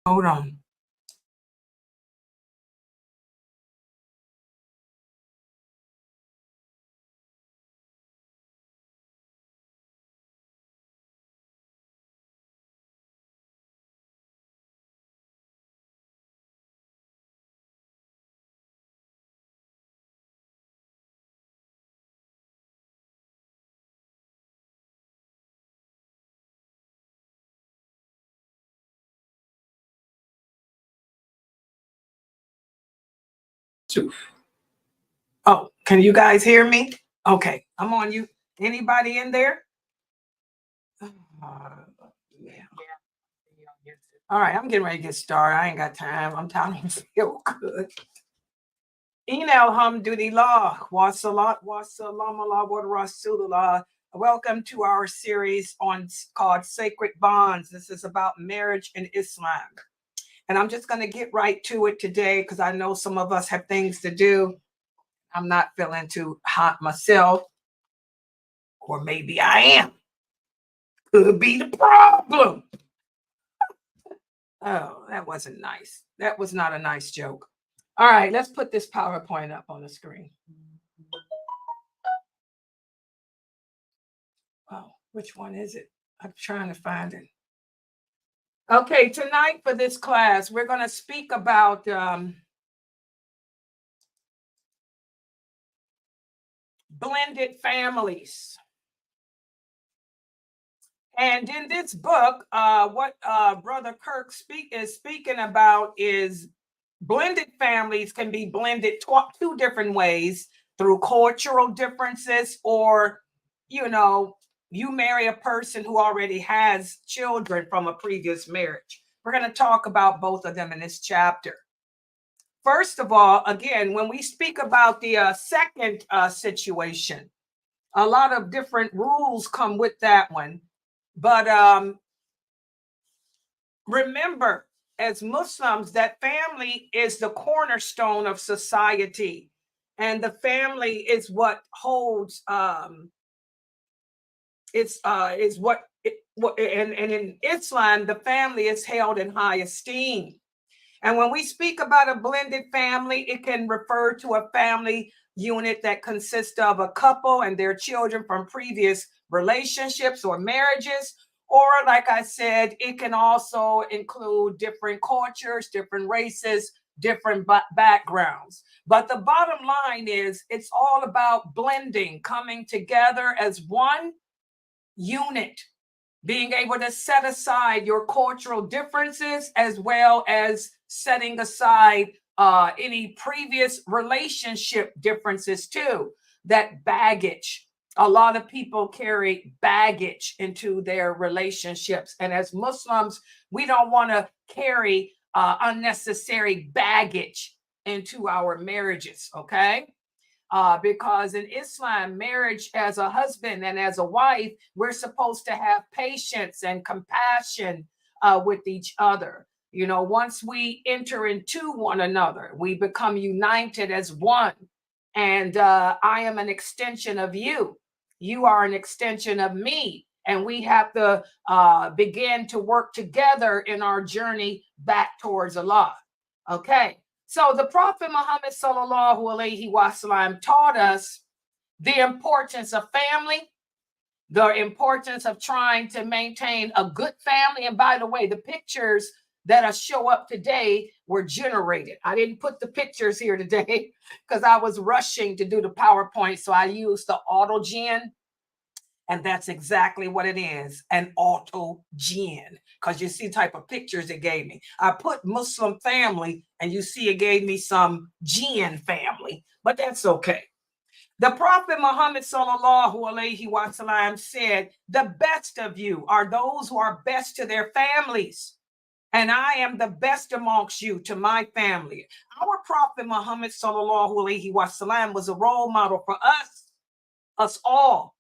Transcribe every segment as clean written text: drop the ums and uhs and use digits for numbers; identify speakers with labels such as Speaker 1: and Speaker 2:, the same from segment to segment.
Speaker 1: Hold on. Oh, can you guys hear me? Okay, I'm on you. Anybody in there? Uh, yeah. All right, I'm getting ready to get started. I ain't got time. I'm telling you, feel good. Enel hamdulillah, wasalat, wasalam ala wa rasulullah. Welcome to our series called Sacred Bonds. This is about marriage in Islam. And I'm just going to get right to it today because I know some of us have things to do. I'm not feeling too hot myself, or maybe I am. Could be the problem. Oh, that wasn't nice. That was not a nice joke. All right, let's put this PowerPoint up on the screen. Oh, which one is it? I'm trying to find it. Okay, tonight for this class, we're going to speak about blended families. And in this book, what Brother Kirk is speaking about is blended families can be blended two different ways, through cultural differences, or, you marry a person who already has children from a previous marriage. We're going to talk about both of them in this chapter. First of all, again, when we speak about the second situation, a lot of different rules come with that one. But remember, as Muslims, that family is the cornerstone of society. And the family is what holds, is what, and in Islam, the family is held in high esteem. And when we speak about a blended family, it can refer to a family unit that consists of a couple and their children from previous relationships or marriages. Or, like I said, it can also include different cultures, different races, different backgrounds. But the bottom line is it's all about blending, coming together as one unit, being able to set aside your cultural differences, as well as setting aside any previous relationship differences too. That baggage. A lot of people carry baggage into their relationships. And as Muslims, we don't want to carry unnecessary baggage into our marriages, okay? Because in Islam, marriage as a husband and as a wife, we're supposed to have patience and compassion with each other. Once we enter into one another, we become united as one. And I am an extension of you. You are an extension of me. And we have to begin to work together in our journey back towards Allah. Okay. So the Prophet Muhammad sallallahu alaihi wasallam taught us the importance of family, the importance of trying to maintain a good family. And by the way, the pictures that show up today were generated. I didn't put the pictures here today because I was rushing to do the PowerPoint. So I used the AutoGen. And that's exactly what it is, an AutoGen. Because you see the type of pictures it gave me. I put Muslim family, and you see it gave me some Gen family, but that's okay. The Prophet Muhammad sallallahu alaihi wasallam said, the best of you are those who are best to their families. And I am the best amongst you to my family. Our Prophet Muhammad sallallahu alaihi wasallam was a role model for us all.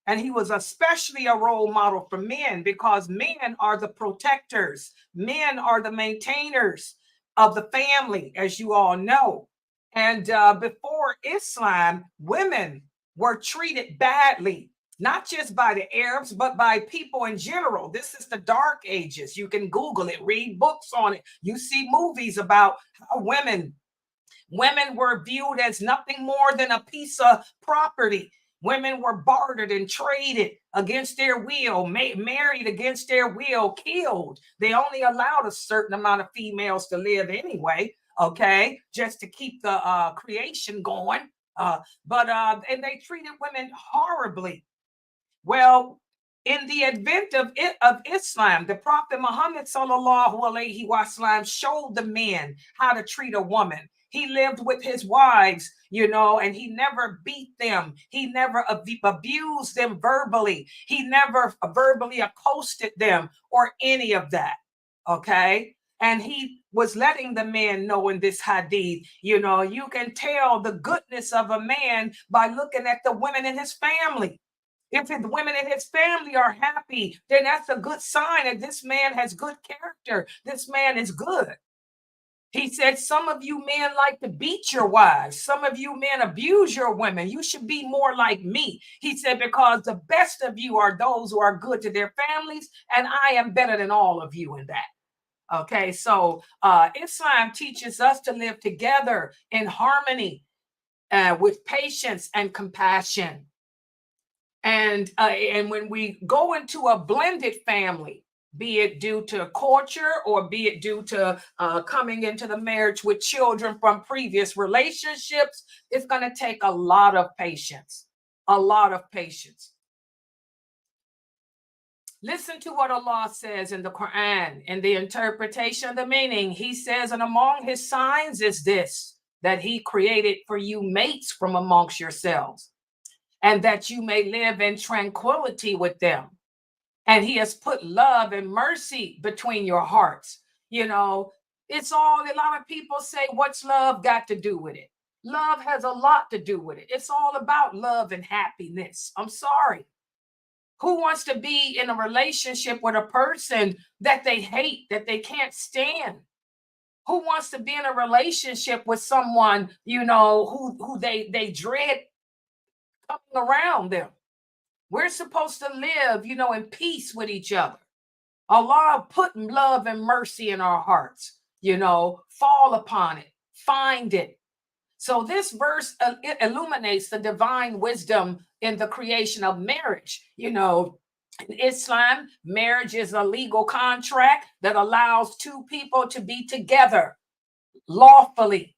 Speaker 1: And he was especially a role model for men, because men are the protectors. Men are the maintainers of the family, as you all know. And before Islam, women were treated badly. not just by the Arabs, but by people in general. This is the Dark Ages. You can Google it, read books on it. You see movies about how women were viewed as nothing more than a piece of property. Women were bartered and traded against their will, married against their will, killed. They only allowed a certain amount of females to live anyway, okay, just to keep the creation going. And they treated women horribly. Well, in the advent of Islam, the Prophet Muhammad sallallahu alaihi wasallam showed the men how to treat a woman. He lived with his wives, and he never beat them. He never abused them verbally. He never verbally accosted them or any of that. Okay. And he was letting the men know in this hadith, you can tell the goodness of a man by looking at the women in his family. If the women in his family are happy, then that's a good sign that this man has good character. This man is good. He said, some of you men like to beat your wives. Some of you men abuse your women. You should be more like me. He said, because the best of you are those who are good to their families, and I am better than all of you in that. Okay, so Islam teaches us to live together in harmony with patience and compassion. And when we go into a blended family, be it due to culture or be it due to coming into the marriage with children from previous relationships, it's going to take a lot of patience, a lot of patience. Listen to what Allah says in the Quran, in the interpretation of the meaning. He says, and among his signs is this, that he created for you mates from amongst yourselves, and that you may live in tranquility with them. And he has put love and mercy between your hearts. It's all, a lot of people say, what's love got to do with it? Love has a lot to do with it. It's all about love and happiness. I'm sorry. Who wants to be in a relationship with a person that they hate, that they can't stand? Who wants to be in a relationship with someone, who they dread coming around them? We're supposed to live, in peace with each other. Allah put love and mercy in our hearts, fall upon it, find it. So this verse it illuminates the divine wisdom in the creation of marriage. In Islam, marriage is a legal contract that allows two people to be together lawfully.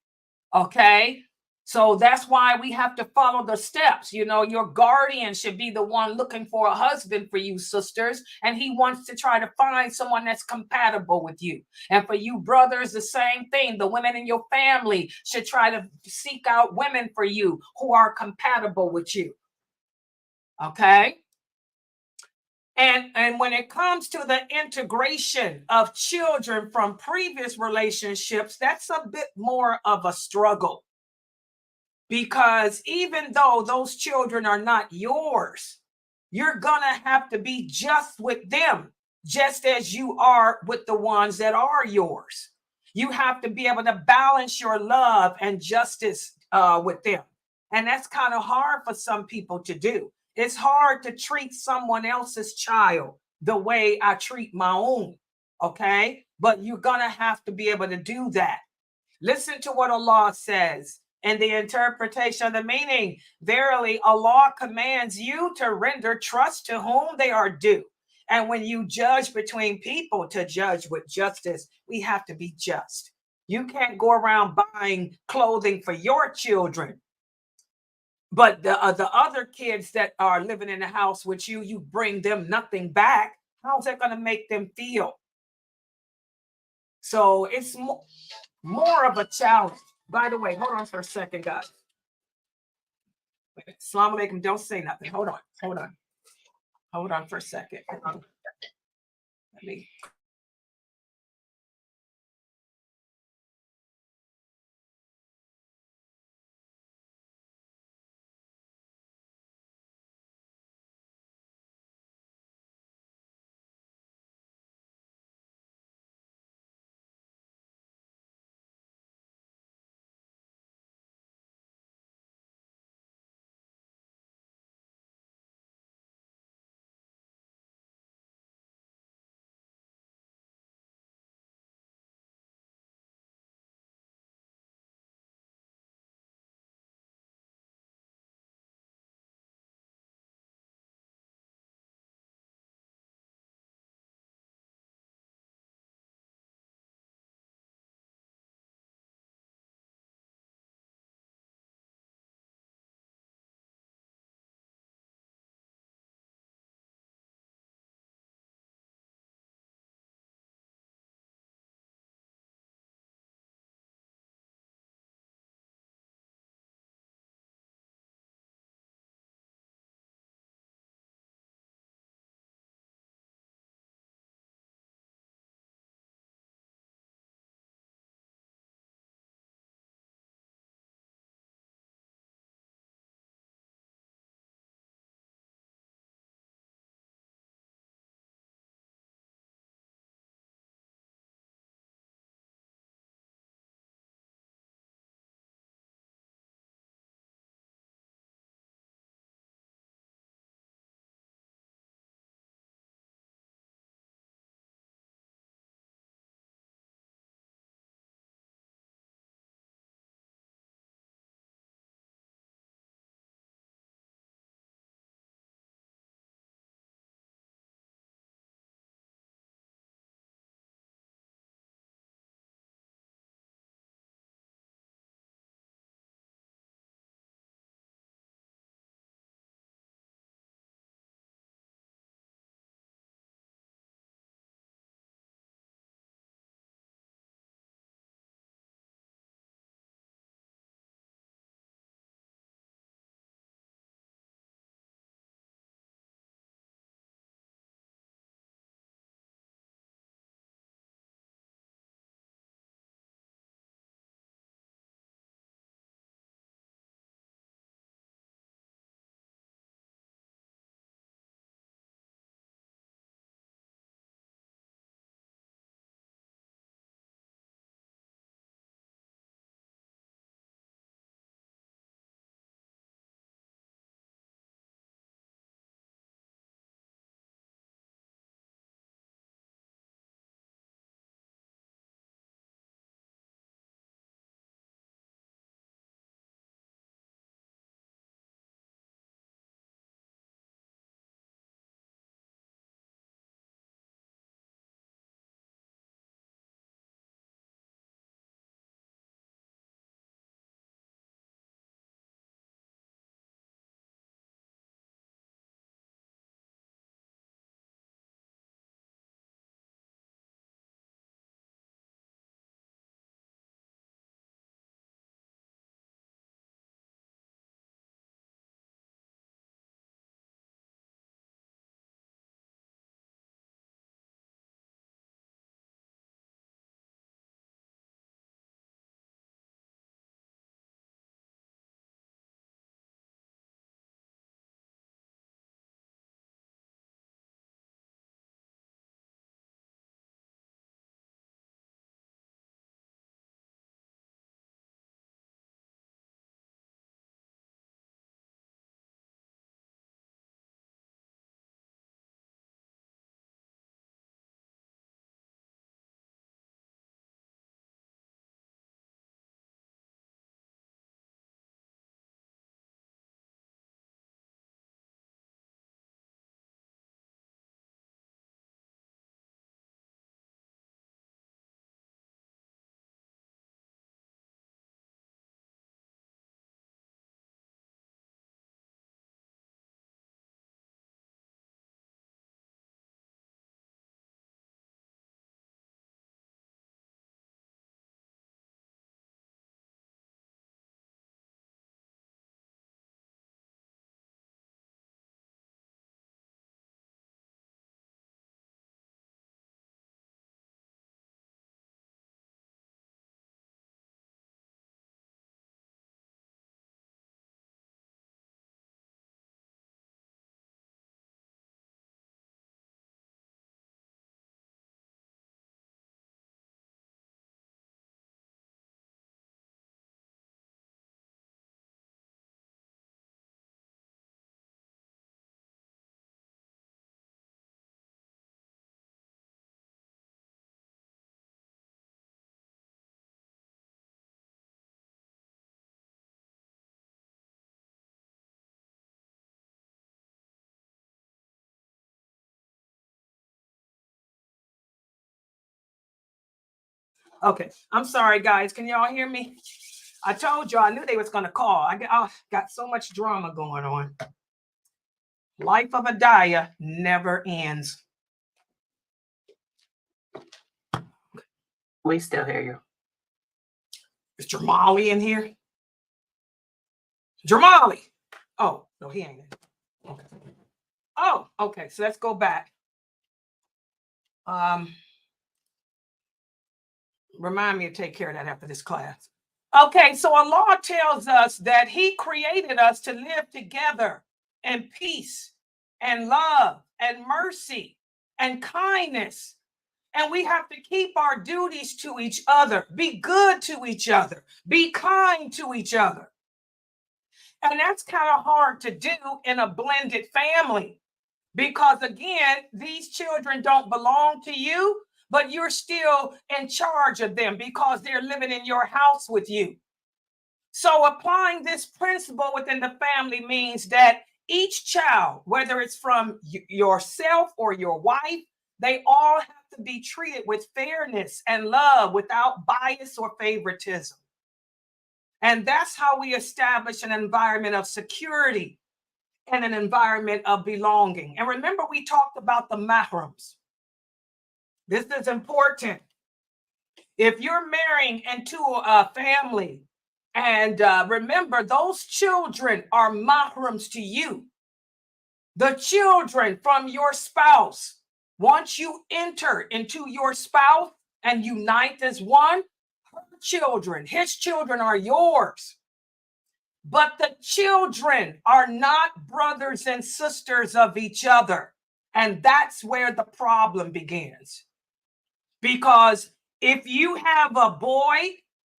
Speaker 1: Okay. So that's why we have to follow the steps. Your guardian should be the one looking for a husband for you, sisters, and he wants to try to find someone that's compatible with you. And for you brothers, the same thing. The women in your family should try to seek out women for you who are compatible with you. Okay? And when it comes to the integration of children from previous relationships, that's a bit more of a struggle. Because even though those children are not yours, you're going to have to be just with them, just as you are with the ones that are yours. You have to be able to balance your love and justice with them. And that's kind of hard for some people to do. It's hard to treat someone else's child the way I treat my own. Okay? But you're going to have to be able to do that. Listen to what Allah says. And the interpretation of the meaning, verily, Allah commands you to render trust to whom they are due. And when you judge between people, to judge with justice, we have to be just. You can't go around buying clothing for your children, but the other kids that are living in the house with you, you bring them nothing back. How's that going to make them feel? So it's more of a challenge. By the way, hold on for a second, guys. Assalamu alaikum. Don't say nothing. Hold on for a second. Let me Okay, I'm sorry, guys. Can y'all hear me? I told you I knew they was gonna call. Got so much drama going on. Life of a Daya never ends. We still hear you. Is Jamali in here? Jamali. Oh, no, he ain't in. Okay. Oh, okay. So let's go back. Remind me to take care of that after this class. Okay, so Allah tells us that He created us to live together in peace and love and mercy and kindness. And we have to keep our duties to each other, be good to each other, be kind to each other. And that's kind of hard to do in a blended family because, again, these children don't belong to you, but you're still in charge of them because they're living in your house with you. So applying this principle within the family means that each child, whether it's from yourself or your wife, they all have to be treated with fairness and love without bias or favoritism. And that's how we establish an environment of security and an environment of belonging. And remember, we talked about the mahrams. This is important. If you're marrying into a family, and remember, those children are mahrams to you. The children from your spouse, once you enter into your spouse and unite as one, her children, his children are yours. But the children are not brothers and sisters of each other. And that's where the problem begins. Because if you have a boy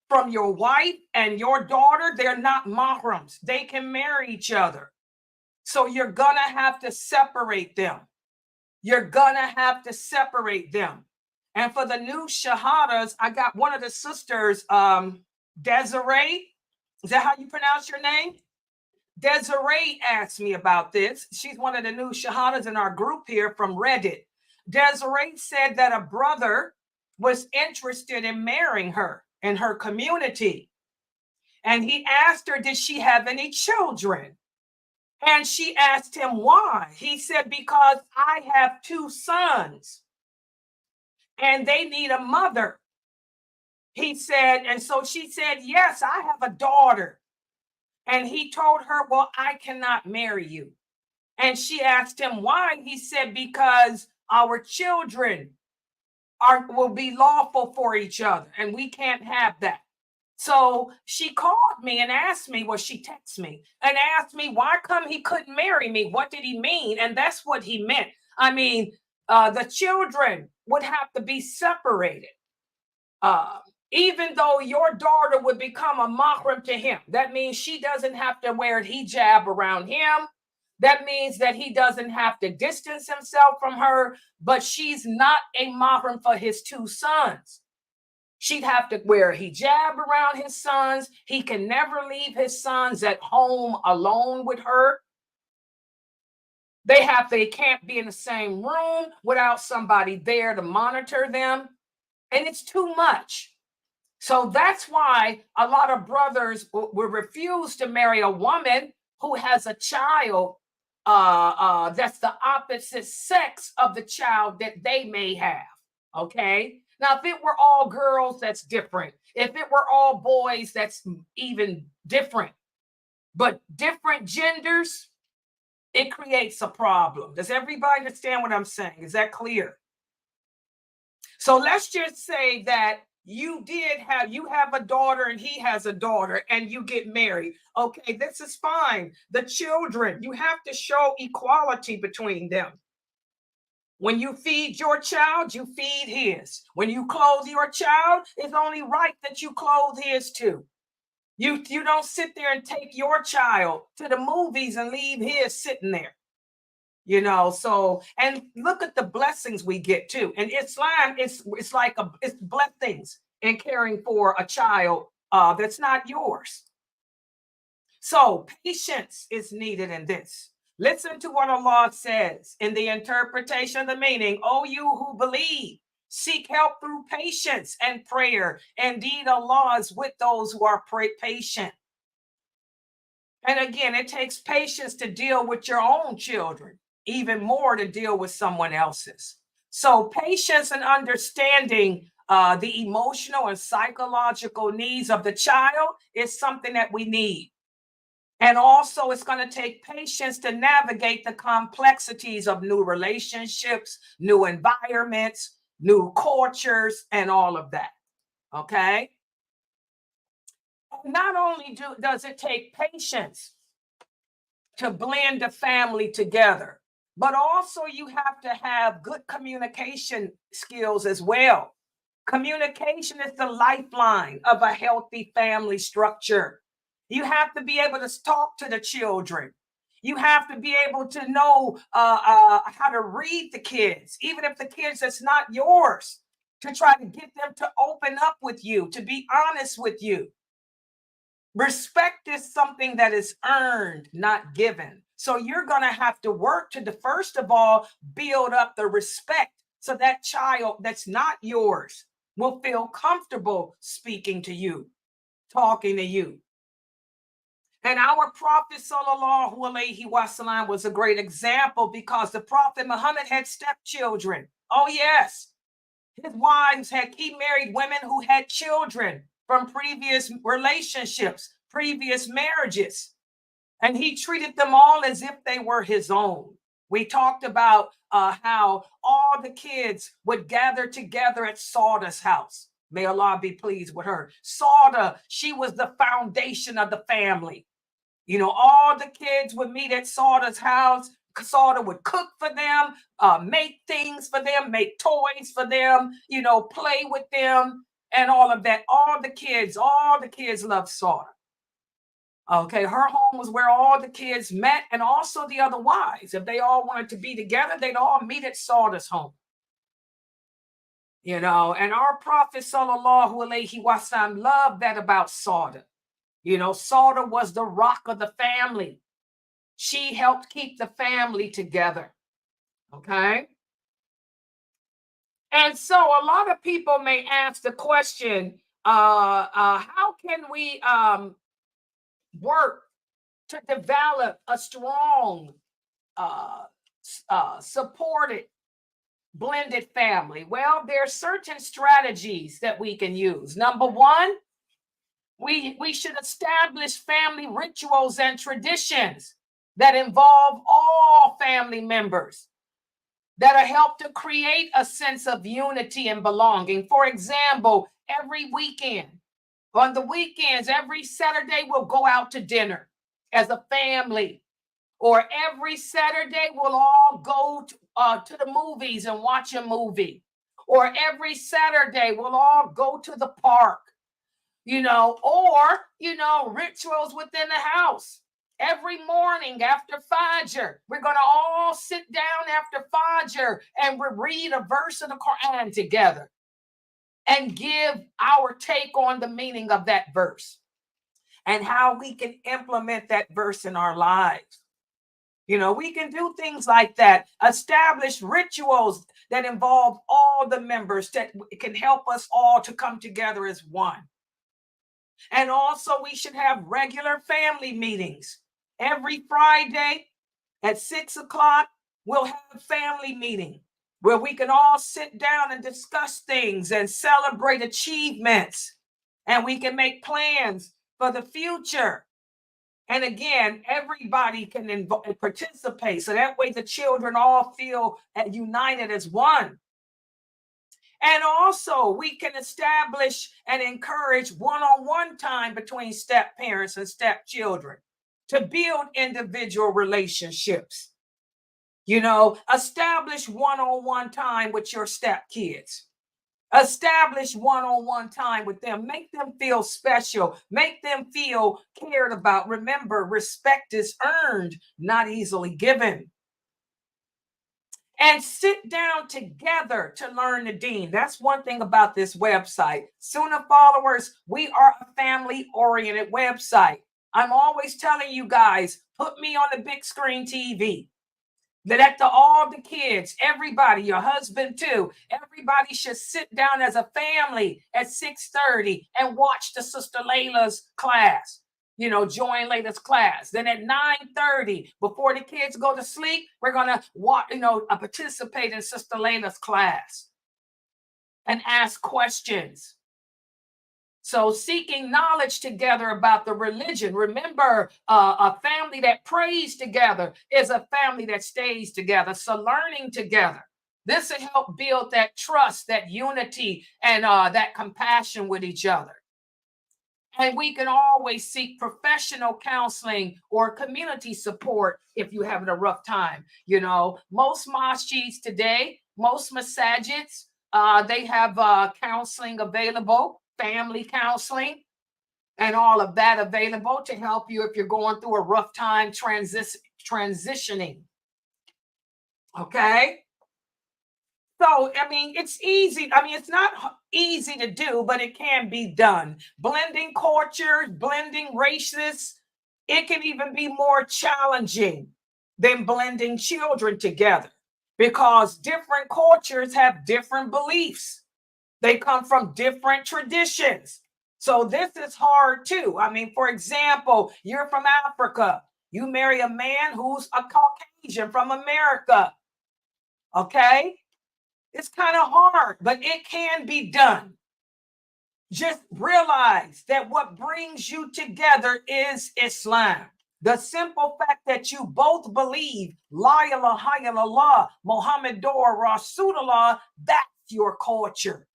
Speaker 1: from your wife and your daughter, they're not mahrams. They can marry each other. So you're going to have to separate them. You're going to have to separate them. And for the new shahadas, I got one of the sisters, Desiree. Is that how you pronounce your name? Desiree asked me about this. She's one of the new shahadas in our group here from Reddit. Desiree said that a brother was interested in marrying her in her community. And he asked her, did she have any children? And she asked him why. He said, because I have 2 sons and they need a mother. He said, and so she said, yes, I have a daughter. And he told her, well, I cannot marry you. And she asked him why. He said, because our children will be lawful for each other and we can't have that. So she called me and asked me, well, she texted me and asked me, why come he couldn't marry me? What did he mean? And that's what he meant. I mean, the children would have to be separated. Even though your daughter would become a mahram to him, that means she doesn't have to wear a hijab around him. That means that he doesn't have to distance himself from her, but she's not a mahram for his 2 sons. She'd have to wear a hijab around his sons. He can never leave his sons at home alone with her. They can't be in the same room without somebody there to monitor them. And it's too much. So that's why a lot of brothers will refuse to marry a woman who has a child that's the opposite sex of the child that they may have. Okay. Now, if it were all girls, that's different. If it were all boys, that's even different. But different genders, it creates a problem. Does everybody understand what I'm saying? Is that clear? So let's just say that you have a daughter and he has a daughter and you get married. Okay, this is fine. The children, you have to show equality between them. When you feed your child, you feed his. When you clothe your child, it's only right that you clothe his too. You don't sit there and take your child to the movies and leave his sitting there. So, and look at the blessings we get too. In Islam, it's blessings in caring for a child that's not yours. So patience is needed in this. Listen to what Allah says in the interpretation of the meaning. O you who believe, Seek help through patience and prayer. Indeed, Allah is with those who are patient. And again, it takes patience to deal with your own children, even more to deal with someone else's. So, patience and understanding the emotional and psychological needs of the child is something that we need. And also, it's going to take patience to navigate the complexities of new relationships, new environments, new cultures, and all of that. Okay. Not only does it take patience to blend the family together, but also you have to have good communication skills as well. Communication is the lifeline of a healthy family structure. You have to be able to talk to the children. You have to be able to know how to read the kids, even if the kids that's not yours, to try to get them to open up with you, to be honest with you. Respect is something that is earned, not given. So you're going to have to work to first of all, build up the respect so that child that's not yours will feel comfortable speaking to you, talking to you. And our Prophet Sallallahu Alaihi Wasallam was a great example because the Prophet Muhammad had stepchildren. Oh, yes. His wives he married women who had children from previous relationships, previous marriages, and he treated them all as if they were his own. We talked about how all the kids would gather together at Sauda's house. May Allah be pleased with her. Sauda, she was the foundation of the family. You know, all the kids would meet at Sauda's house. Sauda would cook for them, make things for them, make toys for them, you know, play with them and all of that. All the kids loved Sauda. Okay, her home was where all the kids met and also the other wives. If they all wanted to be together, they'd all meet at Sauda's home. You know, and our Prophet Sallallahu Alaihi Wasallam loved that about Sauda. You know, Sauda was the rock of the family. She helped keep the family together. Okay. And so a lot of people may ask the question, how can we work to develop a strong, supported, blended family? Well, there are certain strategies that we can use. Number one, we should establish family rituals and traditions that involve all family members that'll help to create a sense of unity and belonging. For example, every weekend, on the weekends, every Saturday, we'll go out to dinner as a family. Or every Saturday, we'll all go to the movies and watch a movie. Or every Saturday, we'll all go to the park, you know, or, you know, rituals within the house. Every morning after Fajr, we're going to all sit down after Fajr and we read a verse of the Quran together and give our take on the meaning of that verse and how we can implement that verse in our lives. You know, we can do things like that, establish rituals that involve all the members that can help us all to come together as one. And also, we should have regular family meetings. Every Friday at 6 o'clock, we'll have a family meeting where we can all sit down and discuss things and celebrate achievements. And we can make plans for the future. And again, everybody can participate. So that way the children all feel united as one. And also, we can establish and encourage one-on-one time between step parents and step children to build individual relationships. You know, establish one-on-one time with your step kids. Establish one-on-one time with them. Make them feel special. Make them feel cared about. Remember, respect is earned, not easily given. And sit down together to learn the deen. That's one thing about this website. Sunnah followers, we are a family-oriented website. I'm always telling you guys, put me on the big screen TV. Let all the kids, everybody, your husband too, everybody should sit down as a family at 6:30 and watch the Sister Layla's class. Join Layla's class. Then at 9:30, before the kids go to sleep, we're gonna participate in Sister Layla's class and ask questions. So seeking knowledge together about the religion. Remember, a family that prays together is a family that stays together. So learning together. This will help build that trust, that unity, and that compassion with each other. And we can always seek professional counseling or community support if you're having a rough time. Most masjids today, most masajids, they have counseling available, family counseling, and all of that available to help you if you're going through a rough time transitioning. Okay? So, it's easy. It's not easy to do, but it can be done. Blending cultures, blending races, it can even be more challenging than blending children together because different cultures have different beliefs. They come from different traditions. So this is hard too. For example, you're from Africa. You marry a man who's a Caucasian from America. Okay? It's kind of hard, but it can be done. Just realize that what brings you together is Islam. The simple fact that you both believe La ilaha illallah, Muhammadur Rasulullah, that's your culture.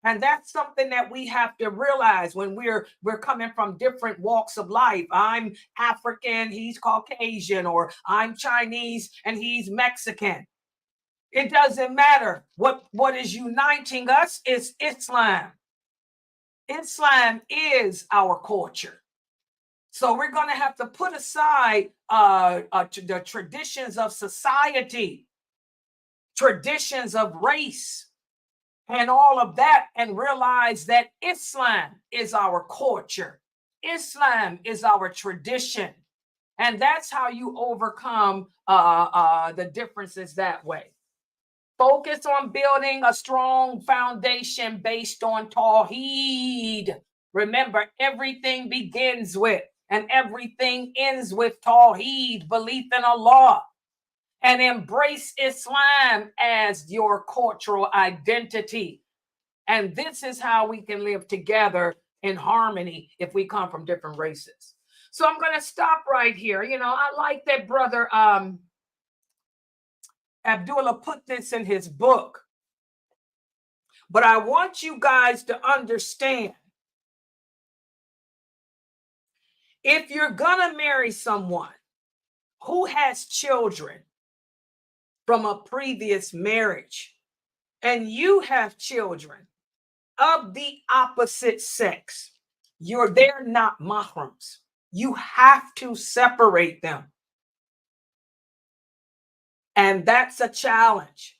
Speaker 1: And that's something that we have to realize when we're coming from different walks of life. I'm African, he's Caucasian, or I'm Chinese and he's Mexican. It doesn't matter. What is uniting us is Islam. Islam is our culture. So we're going to have to put aside the traditions of society, traditions of race, and all of that, and realize that Islam is our culture. Islam is our tradition. And that's how you overcome the differences that way. Focus on building a strong foundation based on Tawheed. Remember, everything begins with and everything ends with Tawheed, belief in Allah. And embrace Islam as your cultural identity. And this is how we can live together in harmony if we come from different races. So I'm going to stop right here. I like that brother Abdullah put this in his book. But I want you guys to understand, if you're going to marry someone who has children from a previous marriage, and you have children of the opposite sex, they're not mahrams. You have to separate them. And that's a challenge.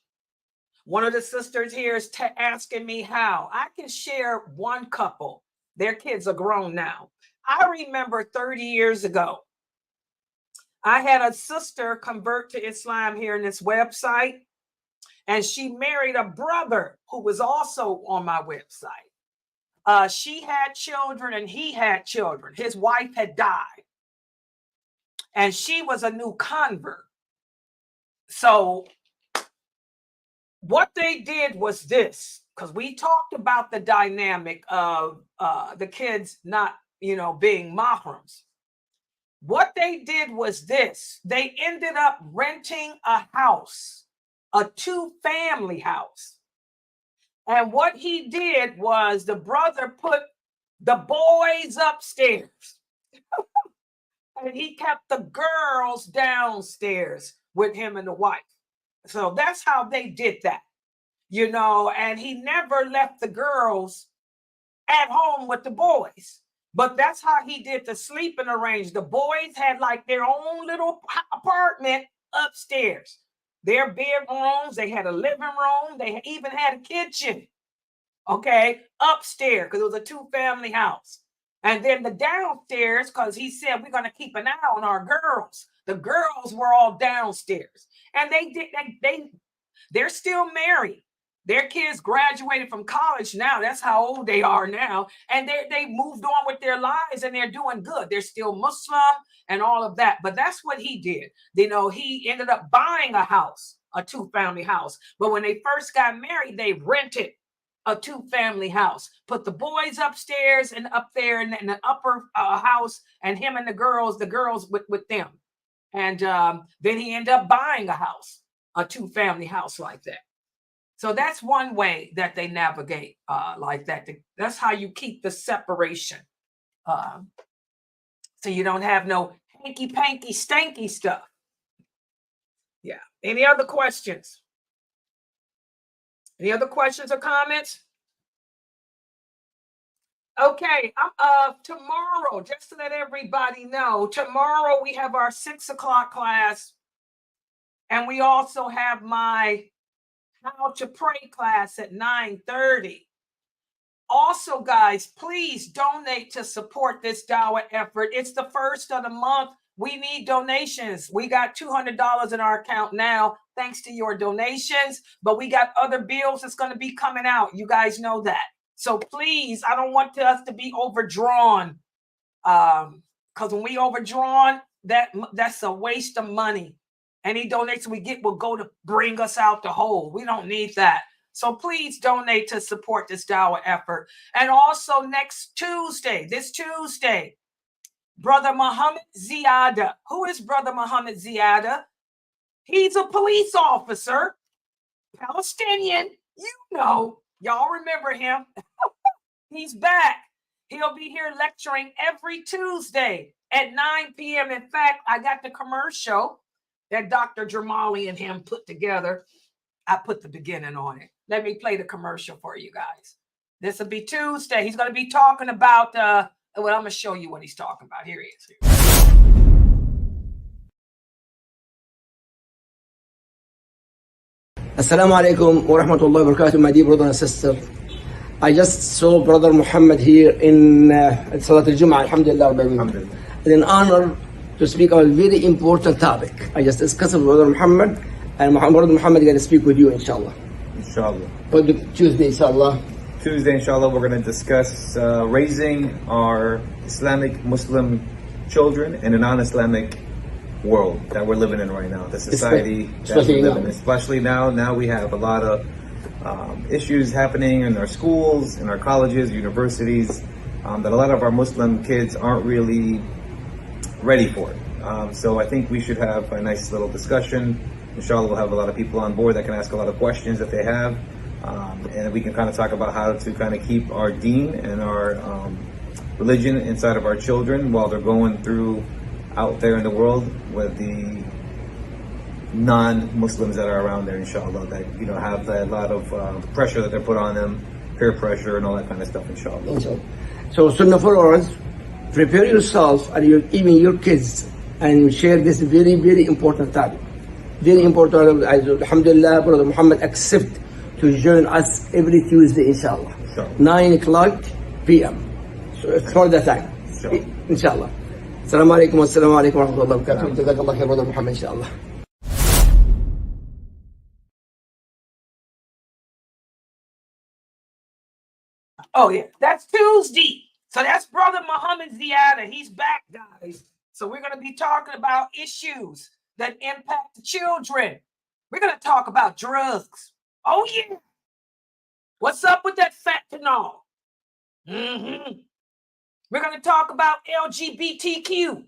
Speaker 1: One of the sisters here is asking me how. I can share one couple. Their kids are grown now. I remember 30 years ago, I had a sister convert to Islam here in this website, and she married a brother who was also on my website. She had children and he had children. His wife had died, and she was a new convert. So what they did was this, because we talked about the dynamic of the kids not, being mahrams. What they did was this. They ended up renting a house, a 2-family house. And what he did was the brother put the boys upstairs and he kept the girls downstairs with him and the wife. So that's how they did that, and he never left the girls at home with the boys. But that's how he did the sleeping arrange. The boys had like their own little apartment upstairs, their bedrooms. They had a living room. They even had a kitchen, okay, upstairs, because it was a 2-family house. And then the downstairs, because he said we're going to keep an eye on our girls. The girls were all downstairs, and they're still married. Their kids graduated from college now. That's how old they are now, and they moved on with their lives, and they're doing good. They're still Muslim and all of that. But that's what he did. He ended up buying a house, a 2-family house. But when they first got married, they rented a 2-family house, put the boys upstairs and up there in the upper house, and him and the girls with them. And then he ended up buying a house, a 2-family house like that. So that's one way that they navigate like that. That's how you keep the separation. So you don't have no hanky-panky, stanky stuff. Yeah. Any other questions? Any other questions or comments? Okay, tomorrow, just to let everybody know, tomorrow we have our 6 o'clock class, and we also have my How to Pray class at 9:30. Also, guys, please donate to support this Dawah effort. It's the first of the month. We need donations. We got $200 in our account now, thanks to your donations, but we got other bills that's going to be coming out. You guys know that. So please, I don't want us to be overdrawn, because when we overdrawn, that's a waste of money. Any donations we get will go to bring us out the hole. We don't need that. So please donate to support this Dawah effort. And also this Tuesday, Brother Muhammad Ziada. Who is Brother Muhammad Ziada? He's a police officer, Palestinian. Y'all remember him. He's back. He'll be here lecturing every Tuesday at 9 p.m. In fact, I got the commercial that Dr. Jamali and him put together. I put the beginning on it. Let me play the commercial for you guys. This will be Tuesday. He's going to be talking about, I'm going to show you what he's talking about. Here he is.
Speaker 2: Assalamu alaikum wa rahmatullahi wa barakatuh, my dear brother and sister. I just saw Brother Muhammad here in Salat al-Jum'ah, alhamdulillah, in honor to speak on a very important topic. I just discussed with Brother Muhammad, and Brother Muhammad is going to speak with you, inshallah.
Speaker 3: Inshallah.
Speaker 2: But Tuesday, inshallah.
Speaker 3: Tuesday, inshallah, we're going to discuss raising our Islamic Muslim children in a non-Islamic world that we're living in right now. The society that we live in. Especially now. Now we have a lot of issues happening in our schools, in our colleges, universities, that a lot of our Muslim kids aren't really ready for it. So I think we should have a nice little discussion. Inshallah, we'll have a lot of people on board that can ask a lot of questions that they have. And we can kind of talk about how to kind of keep our deen and our religion inside of our children while they're going through out there in the world with the non-Muslims that are around there, inshallah, that have a lot of pressure that they're put on them, peer pressure and all that kind of stuff, inshallah.
Speaker 2: So Sunnah followers, prepare yourself and even your kids and share this very, very important topic. Very important. Alhamdulillah, Brother Muhammad accept to join us every Tuesday, inshallah. 9 o'clock p.m. So it's for the time, inshallah. Assalamu alaikum wa rahmatullahi wa barakatuh. Jazakallah khair, Brother Muhammad, inshallah.
Speaker 1: Oh, yeah, that's Tuesday. So that's Brother Muhammad Ziada. He's back, guys. So we're going to be talking about issues that impact the children. We're going to talk about drugs. Oh, yeah. What's up with that fentanyl? We're going to talk about LGBTQ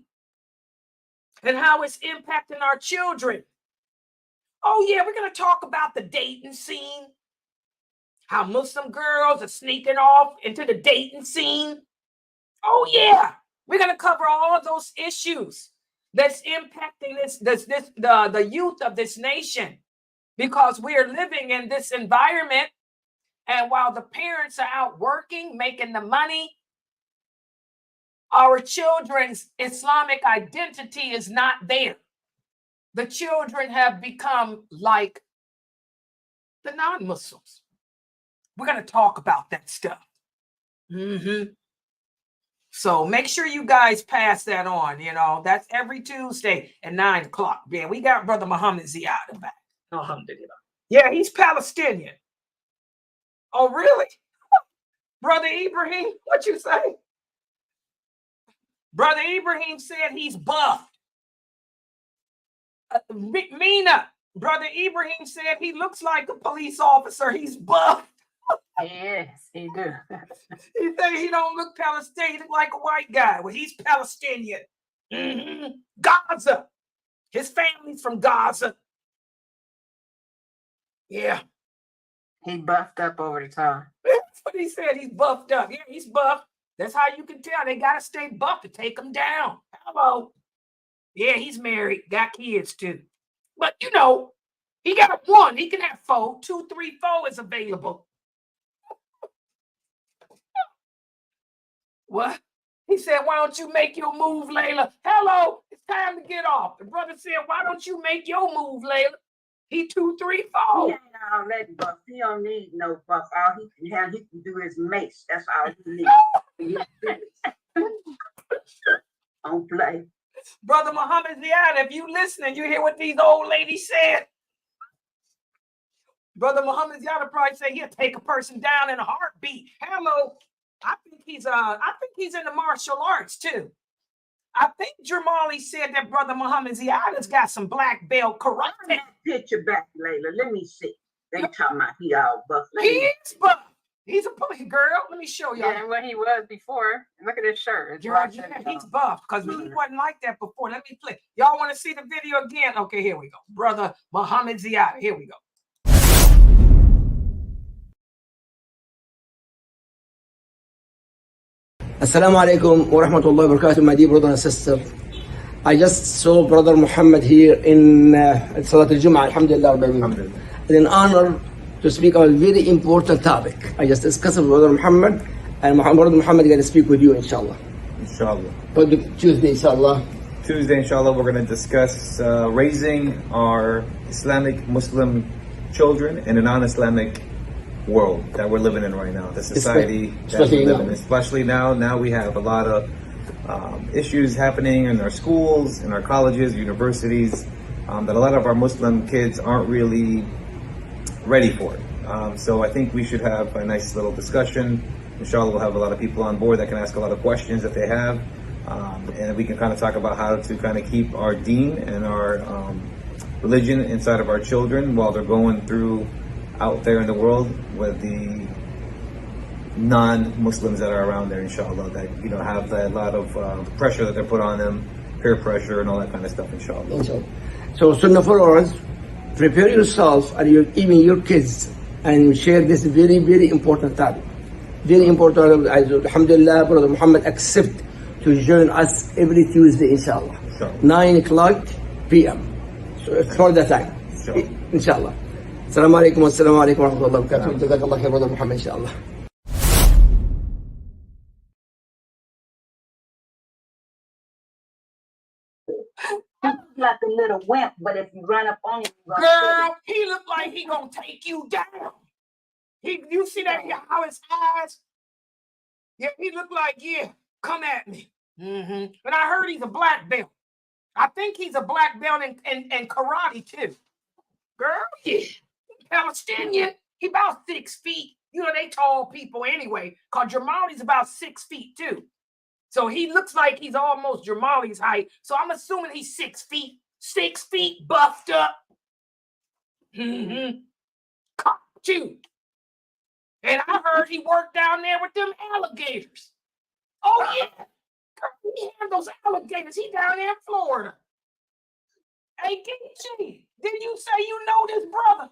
Speaker 1: and how it's impacting our children. Oh, yeah, we're going to talk about the dating scene. How Muslim girls are sneaking off into the dating scene. Oh, yeah. We're going to cover all of those issues that's impacting the youth of this nation, because we're living in this environment. And while the parents are out working, making the money, our children's Islamic identity is not there. The children have become like the non-Muslims. We're going to talk about that stuff. So make sure you guys pass that on. That's every Tuesday at 9 o'clock. Yeah, we got Brother Muhammad Ziyadah back. Alhamdulillah. Yeah, he's Palestinian. Oh, really? Brother Ibrahim, what you say? Brother Ibrahim said he's buffed. Mina, Brother Ibrahim said he looks like a police officer. He's buffed.
Speaker 4: Yes, he do.
Speaker 1: He think he don't look Palestinian, he look like a white guy. Well, he's Palestinian. Gaza. His family's from Gaza. Yeah.
Speaker 4: He buffed up over the time.
Speaker 1: That's what he said. He's buffed up. Yeah, he's buffed. That's how you can tell. They got to stay buffed to take him down. Hello. Yeah, he's married. Got kids too. But he got one. He can have 4. 2, 3, 4 is available. What? He said, why don't you make your move, Layla? Hello, it's time to get off. The brother said, why don't you make your move, Layla? He 2, 3, 4.
Speaker 4: He ain't already buff. He don't need no buff. All he can have, he can do his mace. That's all he needs. Don't play.
Speaker 1: Brother Muhammad Ziyadah, if you listening, you hear what these old ladies said. Brother Muhammad Ziyadah probably say he'll take a person down in a heartbeat. Hello. I think he's in the martial arts too. I think Jamali said that Brother Muhammad Ziyadah's got some black belt karate.
Speaker 4: That picture back, Layla. Let me see. They talking about he all buff.
Speaker 1: He is buff. He's a police girl. Let me show y'all.
Speaker 4: Yeah, what he was before. Look at his shirt.
Speaker 1: Yeah, he's buff because he wasn't like that before. Let me play. Y'all want to see the video again? Okay, here we go. Brother Muhammad Ziyadah. Here we go.
Speaker 2: Assalamu alaikum wa rahmatullahi wa barakatuh, my dear brother and sister. I just saw Brother Muhammad here in Salat al-Jum'ah, alhamdulillah. It's an honor to speak on a very important topic. I just discussed with Brother Muhammad, and Brother Muhammad is going to speak with you, inshallah.
Speaker 3: Inshallah.
Speaker 2: But Tuesday, inshallah.
Speaker 3: Tuesday, inshallah, we're going to discuss raising our Islamic Muslim children in a non-Islamic world that we're living in right now. The society that we live in. Especially now. Now we have a lot of issues happening in our schools, in our colleges, universities, that a lot of our Muslim kids aren't really ready for it. So I think we should have a nice little discussion. Inshallah, we'll have a lot of people on board that can ask a lot of questions that they have. And we can kind of talk about how to kind of keep our deen and our religion inside of our children while they're going through out there in the world with the non-Muslims that are around there, inshallah, that have a lot of pressure that they're put on them, peer pressure and all that kind of stuff, inshallah.
Speaker 2: So Sunnah followers, prepare yourself and even your kids and share this very, very important topic. Very important. Alhamdulillah, Brother Muhammad accept to join us every Tuesday, inshallah. 9 o'clock p.m. So for the time, inshallah. Assalamu alaikum wa rahmatullahi wa barakatuh. Jazakallah khair, Brother Muhammad, inshallah.
Speaker 4: Like a little wimp, but if you run up on him,
Speaker 1: girl, he look like he gonna take you down. You see that? How his eyes? Yeah, he look like, yeah, come at me. And I heard he's a black belt. I think he's a black belt in karate too. Girl, yeah, Palestinian. He about 6 feet. They tall people anyway. Cause Jamali's about 6 feet too. So he looks like he's almost Jamali's height. So I'm assuming he's 6 feet. 6 feet, buffed up. Caught you. And I heard he worked down there with them alligators. Oh yeah. He handles alligators. He down there in Florida. Hey, Geechee, didn't you say you know this brother?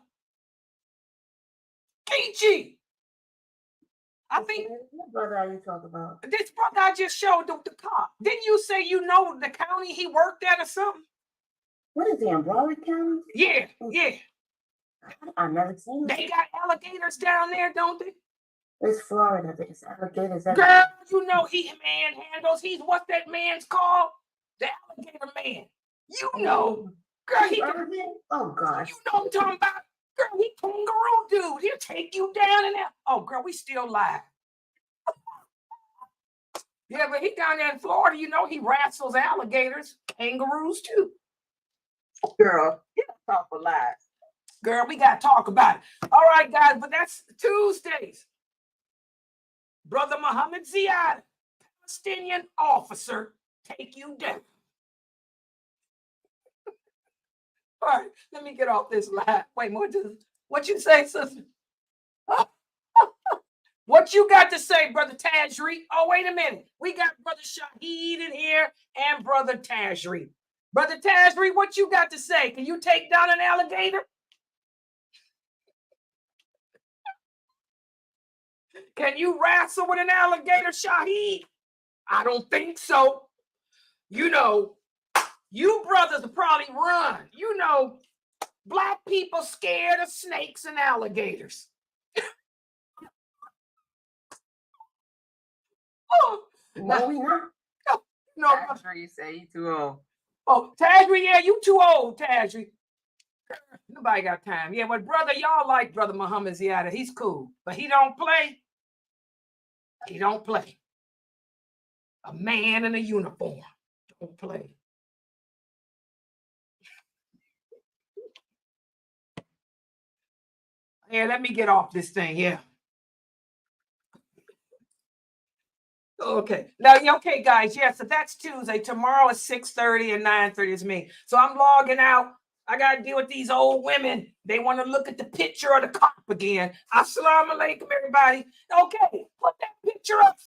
Speaker 1: Geechee. I think
Speaker 4: what brother are you talking about?
Speaker 1: This brother I just showed the cop. Didn't you say you know the county he worked at or something?
Speaker 4: What is he in Broward County?
Speaker 1: Yeah.
Speaker 4: I've never seen
Speaker 1: They got alligators down there, don't they?
Speaker 4: It's Florida. There's alligators.
Speaker 1: Girl, he manhandles. He's what that man's called? The alligator man. Girl, he
Speaker 4: oh gosh.
Speaker 1: You know what I'm talking about? Girl, he kangaroo dude. He'll take you down and out. Oh, girl, we still live. Yeah, but he down there in Florida, you know, he wrestles alligators, kangaroos too.
Speaker 4: Girl, you don't talk a lot.
Speaker 1: Girl, we got to talk about it. All right, guys, but that's Tuesdays. Brother Muhammad Ziad, Palestinian officer, take you down. All right, let me get off this line. Wait, what you say, sister? What you got to say, Brother Tajri? Oh, wait a minute. We got Brother Shaheed in here and Brother Tajri. Brother Tajri, what you got to say? Can you take down an alligator? Can you wrestle with an alligator, Shaheed? I don't think so. You know, you brothers will probably run. You know, black people scared of snakes and alligators. Oh,
Speaker 4: No, we not.
Speaker 1: no.
Speaker 4: Sure you say you too old.
Speaker 1: Oh, Tajri, yeah, you too old, Tajri. Nobody got time. Yeah, but brother, y'all like Brother Muhammad Ziada. He's cool, but he don't play. He don't play. A man in a uniform don't play. Yeah, let me get off this thing here. Okay. Now, okay, guys. Yeah, so that's Tuesday. Tomorrow is 6:30 and 9:30 is me. So I'm logging out. I got to deal with these old women. They want to look at the picture of the cop again. Assalamu alaikum, everybody. Okay, put that picture up.